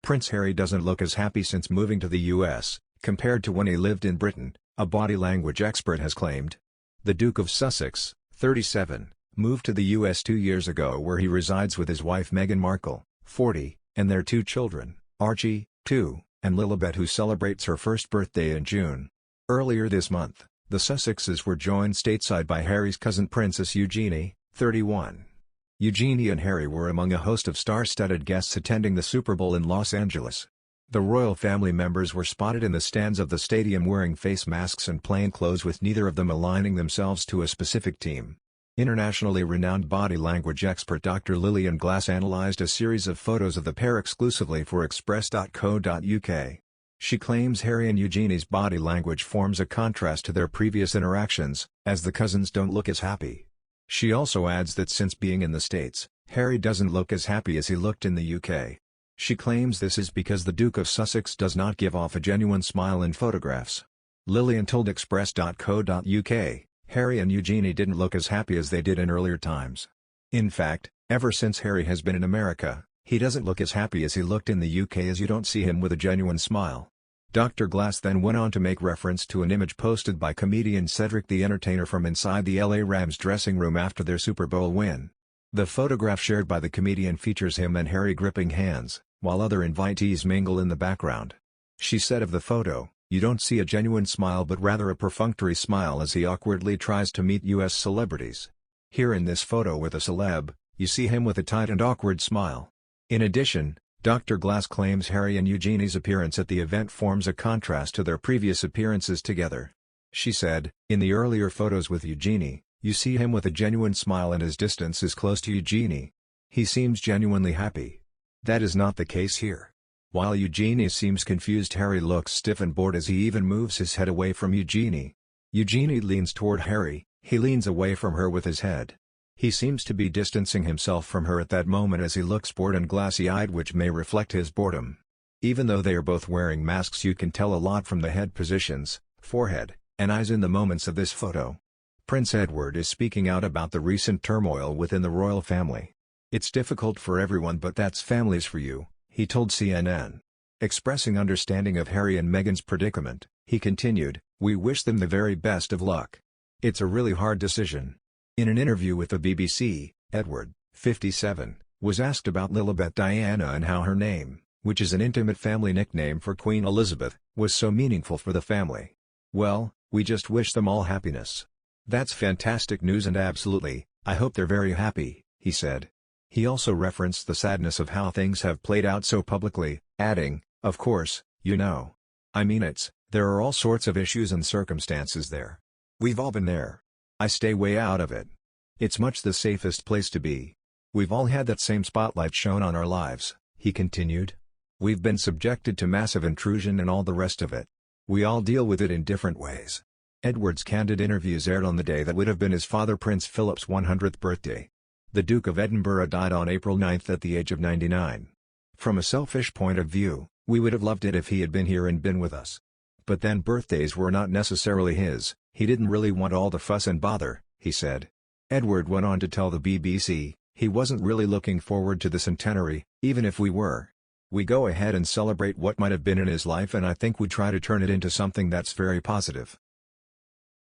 Prince Harry doesn't look as happy since moving to the US, compared to when he lived in Britain, a body language expert has claimed. The Duke of Sussex, 37, moved to the US 2 years ago where he resides with his wife Meghan Markle, 40, and their 2 children, Archie, 2, and Lilibet, who celebrates her first birthday in June. Earlier this month, the Sussexes were joined stateside by Harry's cousin Princess Eugenie, 31. Eugenie and Harry were among a host of star-studded guests attending the Super Bowl in Los Angeles. The royal family members were spotted in the stands of the stadium wearing face masks and plainclothes, with neither of them aligning themselves to a specific team. Internationally renowned body language expert Dr Lillian Glass analyzed a series of photos of the pair exclusively for Express.co.uk. She claims Harry and Eugenie's body language forms a contrast to their previous interactions, as the cousins don't look as happy. She also adds that since being in the States, Harry doesn't look as happy as he looked in the UK. She claims this is because the Duke of Sussex does not give off a genuine smile in photographs. Lillian told Express.co.uk, Harry and Eugenie didn't look as happy as they did in earlier times. In fact, ever since Harry has been in America, he doesn't look as happy as he looked in the UK, as you don't see him with a genuine smile. Dr. Glass then went on to make reference to an image posted by comedian Cedric the Entertainer from inside the LA Rams dressing room after their Super Bowl win. The photograph shared by the comedian features him and Harry gripping hands, while other invitees mingle in the background. She said of the photo, "You don't see a genuine smile but rather a perfunctory smile," as he awkwardly tries to meet US celebrities. Here in this photo with a celeb, you see him with a tight and awkward smile. In addition, Dr. Glass claims Harry and Eugenie's appearance at the event forms a contrast to their previous appearances together. She said, "In the earlier photos with Eugenie, you see him with a genuine smile and his distance is close to Eugenie. He seems genuinely happy. That is not the case here. While Eugenie seems confused, Harry looks stiff and bored as he even moves his head away from Eugenie. Eugenie leans toward Harry, he leans away from her with his head. He seems to be distancing himself from her at that moment as he looks bored and glassy-eyed, which may reflect his boredom. Even though they are both wearing masks, you can tell a lot from the head positions, forehead, and eyes in the moments of this photo." Prince Edward is speaking out about the recent turmoil within the royal family. "It's difficult for everyone, but that's families for you," he told CNN. Expressing understanding of Harry and Meghan's predicament, he continued, "We wish them the very best of luck. It's a really hard decision." In an interview with the BBC, Edward, 57, was asked about Lilibet Diana and how her name, which is an intimate family nickname for Queen Elizabeth, was so meaningful for the family. "Well, we just wish them all happiness. That's fantastic news and absolutely, I hope they're very happy," he said. He also referenced the sadness of how things have played out so publicly, adding, "Of course, you know. I mean there are all sorts of issues and circumstances there. We've all been there. I stay way out of it. It's much the safest place to be. We've all had that same spotlight shone on our lives," he continued. "We've been subjected to massive intrusion and all the rest of it. We all deal with it in different ways." Edward's candid interviews aired on the day that would have been his father Prince Philip's 100th birthday. The Duke of Edinburgh died on April 9 at the age of 99. "From a selfish point of view, we would have loved it if he had been here and been with us. But then birthdays were not necessarily his, he didn't really want all the fuss and bother," he said. Edward went on to tell the BBC, "He wasn't really looking forward to the centenary, even if we were. We go ahead and celebrate what might have been in his life, and I think we try to turn it into something that's very positive."